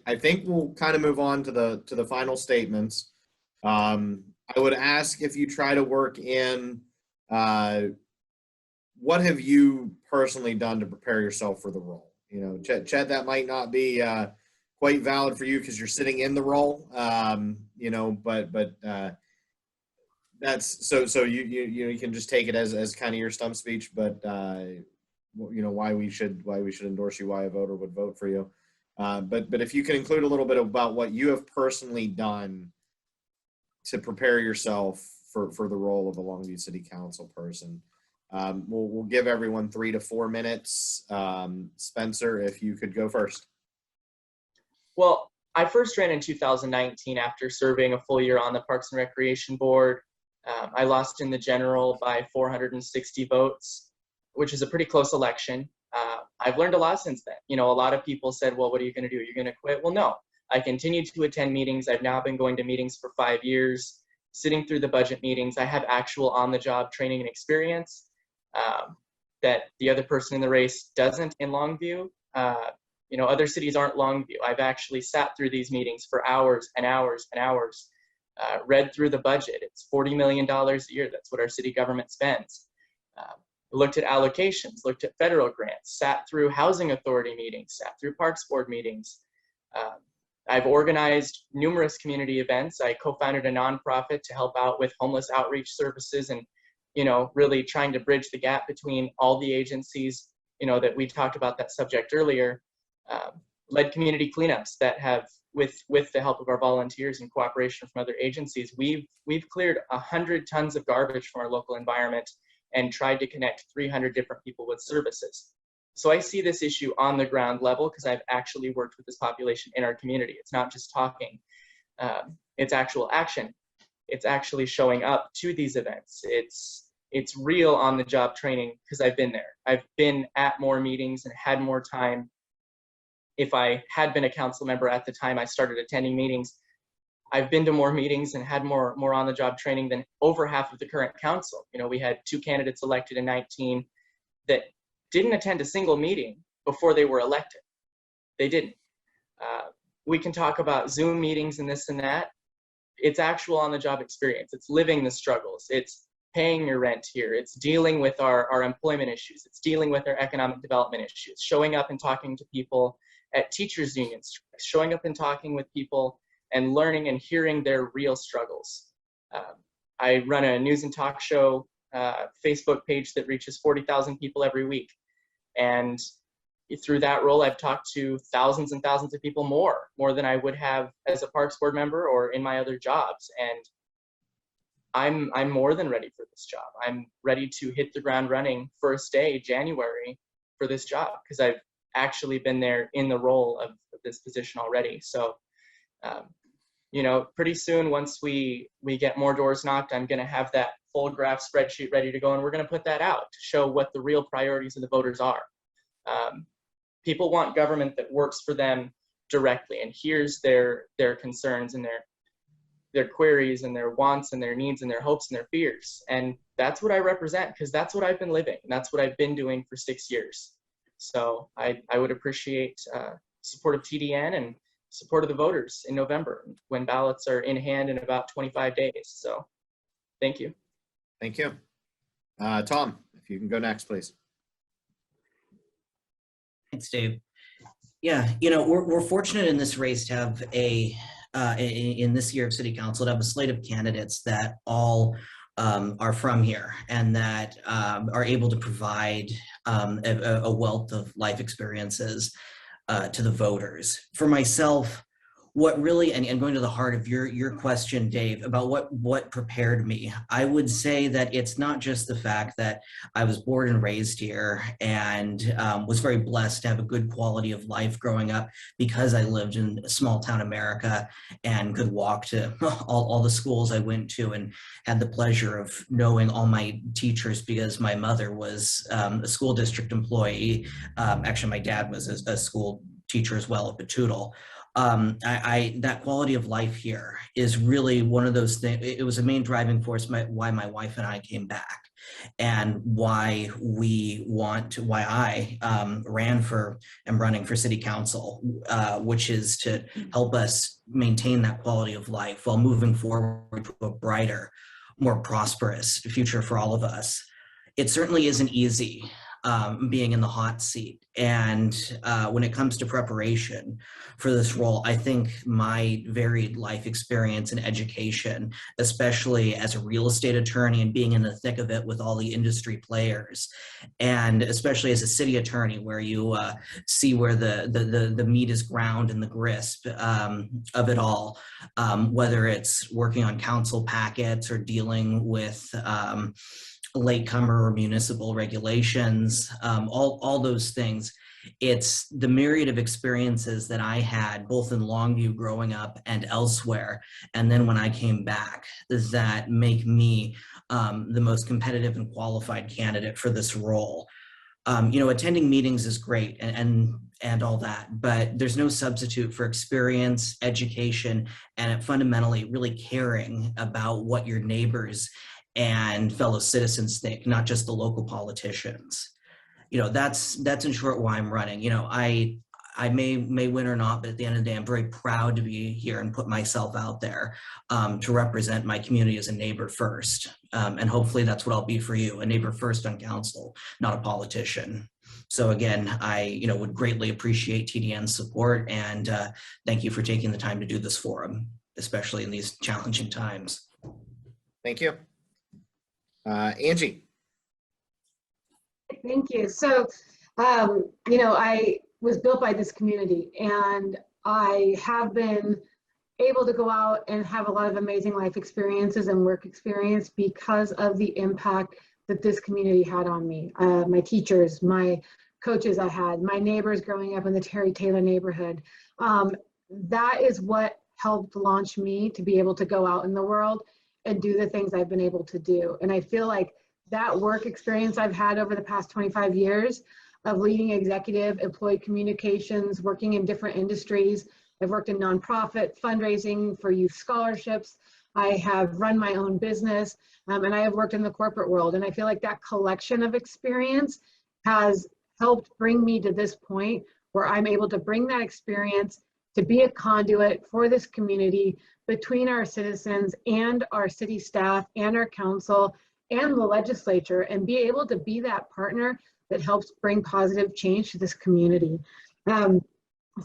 I think we'll kind of move on to the final statements. I would ask if you try to work in what have you personally done to prepare yourself for the role? You know, Chet, that might not be quite valid for you because you're sitting in the role. You know, but that's so you can just take it as kind of your stump speech, but you know why we should endorse you, why a voter would vote for you. But if you can include a little bit about what you have personally done to prepare yourself for the role of a Longview City Council person. We'll give everyone 3 to 4 minutes. Spencer, if you could go first. Well, I first ran in 2019 after serving a full year on the Parks and Recreation Board. I lost in the general by 460 votes, which is a pretty close election. I've learned a lot since then. You know, a lot of people said, well, what are you going to do? You're going to quit? Well, no. I continued to attend meetings. I've now been going to meetings for 5 years, sitting through the budget meetings. I have actual on-the-job training and experience that the other person in the race doesn't in Longview. You know, other cities aren't Longview. I've actually sat through these meetings for hours and hours and hours, read through the budget. It's $40 million a year. That's what our city government spends. Looked at allocations, looked at federal grants, sat through housing authority meetings, sat through parks board meetings. I've organized numerous community events. I co-founded a nonprofit to help out with homeless outreach services and, you know, really trying to bridge the gap between all the agencies, you know, that we talked about that subject earlier. Led community cleanups that have, with the help of our volunteers and cooperation from other agencies, we've cleared 100 tons of garbage from our local environment and tried to connect 300 different people with services. So I see this issue on the ground level because I've actually worked with this population in our community. It's not just talking, it's actual action. It's actually showing up to these events. It's real on the job training because I've been there. I've been at more meetings and had more time. If I had been a council member at the time I started attending meetings, I've been to more meetings and had more on the job training than over half of the current council. You know, we had 2 candidates elected in 19 that didn't attend a single meeting before they were elected. They didn't. We can talk about Zoom meetings and this and that. It's actual on-the-job experience. It's living the struggles. It's paying your rent here. It's dealing with our employment issues. It's dealing with our economic development issues. Showing up and talking to people at teachers' union strikes. Showing up and talking with people and learning and hearing their real struggles. I run a news and talk show Facebook page that reaches 40,000 people every week. And through that role, I've talked to thousands and thousands of people more than I would have as a Parks Board member or in my other jobs. And I'm more than ready for this job. I'm ready to hit the ground running first day, January, for this job, because I've actually been there in the role of this position already. So, you know, pretty soon, once we get more doors knocked, I'm going to have that full graph spreadsheet ready to go, and we're going to put that out to show what the real priorities of the voters are. People want government that works for them directly and hears their concerns and their queries and their wants and their needs and their hopes and their fears. And that's what I represent, because that's what I've been living, and that's what I've been doing for 6 years. So I would appreciate support of TDN and support of the voters in November when ballots are in hand in about 25 days. So thank you. Thank you. Tom, if you can go next, please. Thanks, Dave. Yeah, you know, we're fortunate in this race to have in this year of City Council to have a slate of candidates that all are from here and that are able to provide a wealth of life experiences to the voters. For myself, what really, and going to the heart of your question, Dave, about what prepared me, I would say that it's not just the fact that I was born and raised here and was very blessed to have a good quality of life growing up because I lived in small town America and could walk to all the schools I went to and had the pleasure of knowing all my teachers because my mother was a school district employee. Actually, my dad was a school teacher as well at Betoodle. That quality of life here is really one of those things. It was a main driving force why my wife and I came back. and why I am running for city council, which is to help us maintain that quality of life while moving forward to a brighter, more prosperous future for all of us. It certainly isn't easy being in the hot seat. And when it comes to preparation for this role, I think my varied life experience and education, especially as a real estate attorney and being in the thick of it with all the industry players, and especially as a city attorney where you see where the meat is ground and the grist of it all, whether it's working on council packets or dealing with latecomer or municipal regulations, all those things. It's the myriad of experiences that I had both in Longview growing up and elsewhere, and then when I came back, that make me the most competitive and qualified candidate for this role. Attending meetings is great and all that, but there's no substitute for experience, education, and fundamentally really caring about what your neighbors and fellow citizens think, not just the local politicians. That's in short why I'm running. I may win or not, but at the end of the day, I'm very proud to be here and put myself out there to represent my community as a neighbor first. And hopefully that's what I'll be for you, a neighbor first on council, not a politician. So again, I would greatly appreciate TDN's support, and thank you for taking the time to do this forum, especially in these challenging times. Thank you. Angie. Thank you. So, I was built by this community, and I have been able to go out and have a lot of amazing life experiences and work experience because of the impact that this community had on me. My teachers, my coaches I had, my neighbors growing up in the Terry Taylor neighborhood. That is what helped launch me to be able to go out in the world and do the things I've been able to do. And I feel like that work experience I've had over the past 25 years of leading executive, employee communications, working in different industries. I've worked in nonprofit fundraising for youth scholarships. I have run my own business, and I have worked in the corporate world. And I feel like that collection of experience has helped bring me to this point where I'm able to bring that experience to be a conduit for this community between our citizens and our city staff and our council and the legislature, and be able to be that partner that helps bring positive change to this community.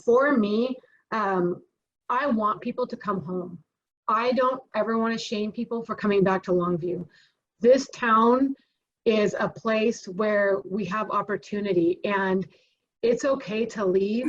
For me, I want people to come home. I don't ever want to shame people for coming back to Longview. This town is a place where we have opportunity, and it's okay to leave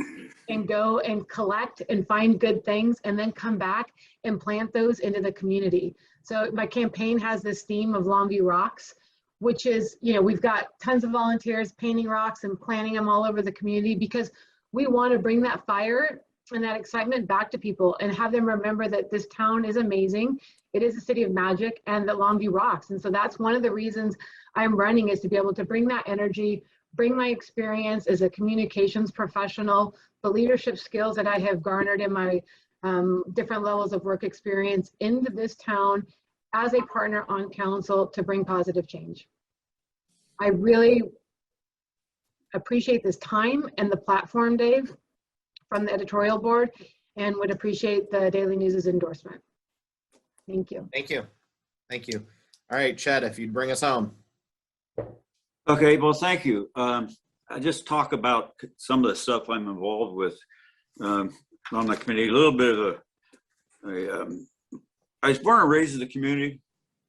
and go and collect and find good things and then come back and plant those into the community. So my campaign has this theme of Longview Rocks, which is, we've got tons of volunteers painting rocks and planting them all over the community because we want to bring that fire and that excitement back to people and have them remember that this town is amazing. It is a city of magic, and that Longview rocks. And so that's one of the reasons I'm running, is to be able to bring that energy, bring my experience as a communications professional, the leadership skills that I have garnered in my different levels of work experience into this town as a partner on council to bring positive change. I really appreciate this time and the platform, Dave, from the editorial board, and would appreciate the Daily News's endorsement. Thank you. Thank you. Thank you. All right, Chet, if you'd bring us home. Okay, well, thank you. I just talk about some of the stuff I'm involved with on the committee. A little bit of I was born and raised in the community,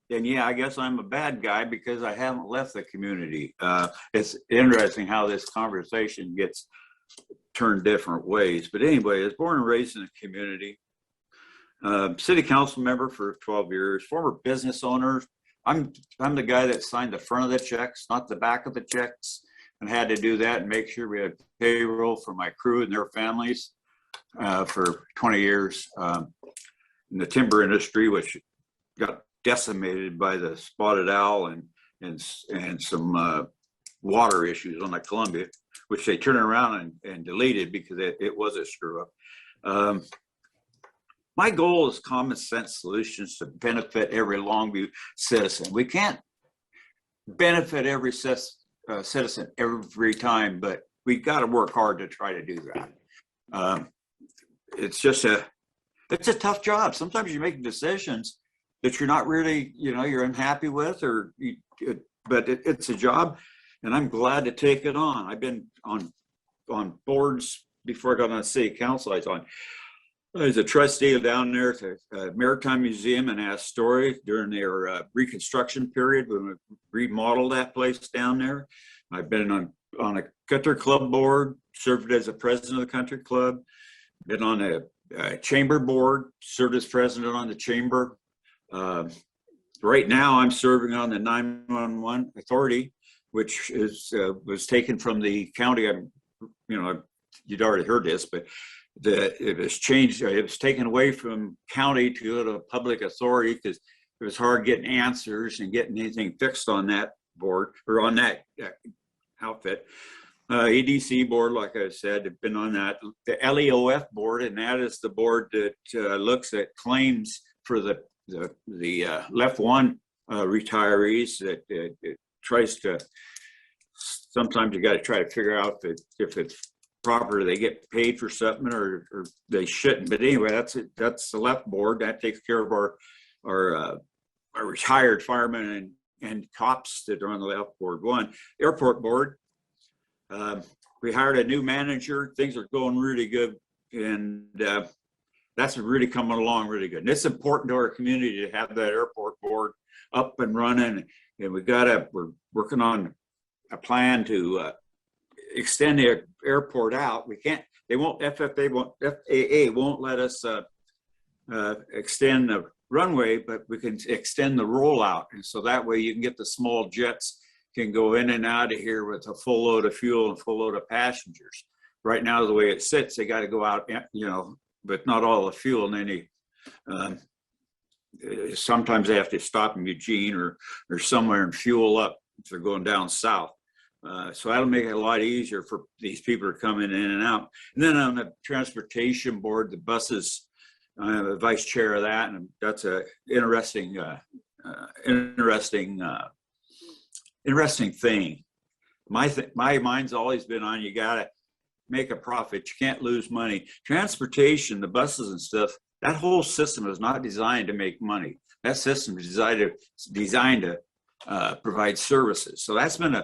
and yeah, I guess I'm a bad guy because I haven't left the community. It's interesting how this conversation gets turned different ways. But anyway, I was born and raised in the community. City council member for 12 years, former business owner. I'm the guy that signed the front of the checks, not the back of the checks, and had to do that and make sure we had payroll for my crew and their families for 20 years in the timber industry, which got decimated by the spotted owl and some water issues on the Columbia, which they turned around and deleted because it was a screw up. My goal is common sense solutions to benefit every Longview citizen. We can't benefit every citizen every time, but we got to work hard to try to do that. It's just it's a tough job. Sometimes you make decisions that you're not really, you're unhappy with, but it's a job, and I'm glad to take it on. I've been on boards before I got on the city council. I was a trustee down there at the Maritime Museum in Astoria during their reconstruction period when we remodeled that place down there. I've been on a country club board, served as a president of the country club, been on a chamber board, served as president on the chamber. Right now I'm serving on the 911 authority, which was taken from the county. You'd already heard this, but it was changed. It was taken away from county to a public authority because it was hard getting answers and getting anything fixed on that board or on that outfit. EDC board, like I said, have been on that. The LEOF board, and that is the board that looks at claims for the left one retirees. That it tries to. Sometimes you got to try to figure out that if it's proper, they get paid for something or they shouldn't. But anyway, that's the left board that takes care of our retired firemen and cops that are on the left board. One airport board. We hired a new manager. Things are going really good, and that's really coming along really good. And it's important to our community to have that airport board up and running. And we're working on a plan to extend the airport out. FAA won't let us extend the runway, but we can extend the rollout. And so that way you can get the small jets can go in and out of here with a full load of fuel and full load of passengers. Right now, the way it sits, they got to go out, but not all the fuel. And then sometimes they have to stop in Eugene or somewhere and fuel up if they're going down south. So that'll make it a lot easier for these people to come in and out. And then on the transportation board, the buses, I'm the vice chair of that, and that's a interesting thing. My mind's always been on, you got to make a profit. You can't lose money. Transportation, the buses and stuff, that whole system is not designed to make money. That system is designed to provide services. So that's been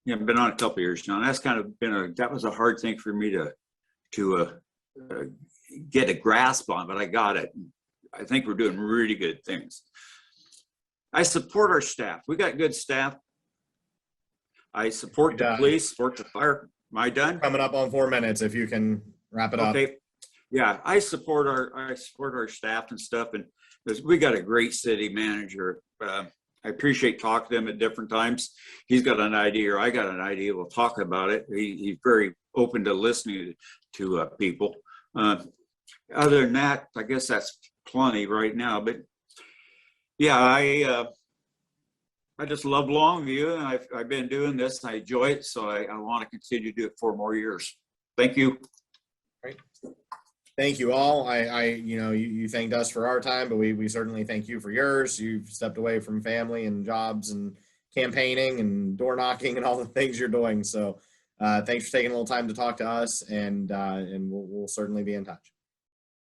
been on a couple of years now. And that's kind of been that was a hard thing for me to get a grasp on, but I got it. I think we're doing really good things. I support our staff. We got good staff. I support the police, support the fire. Am I done? Coming up on 4 minutes, if you can wrap it up. Okay. Yeah, I support our staff and stuff, and we got a great city manager. I appreciate talking to him at different times. He's got an idea, or I got an idea. We'll talk about it. He's very open to listening to people. Other than that, I guess that's plenty right now. But yeah, I just love Longview, and I've been doing this, and I enjoy it, so I want to continue to do it 4 more years. Thank you. Great. Thank you all. You thanked us for our time, but we certainly thank you for yours. You've stepped away from family and jobs and campaigning and door knocking and all the things you're doing. So thanks for taking a little time to talk to us, and we'll certainly be in touch.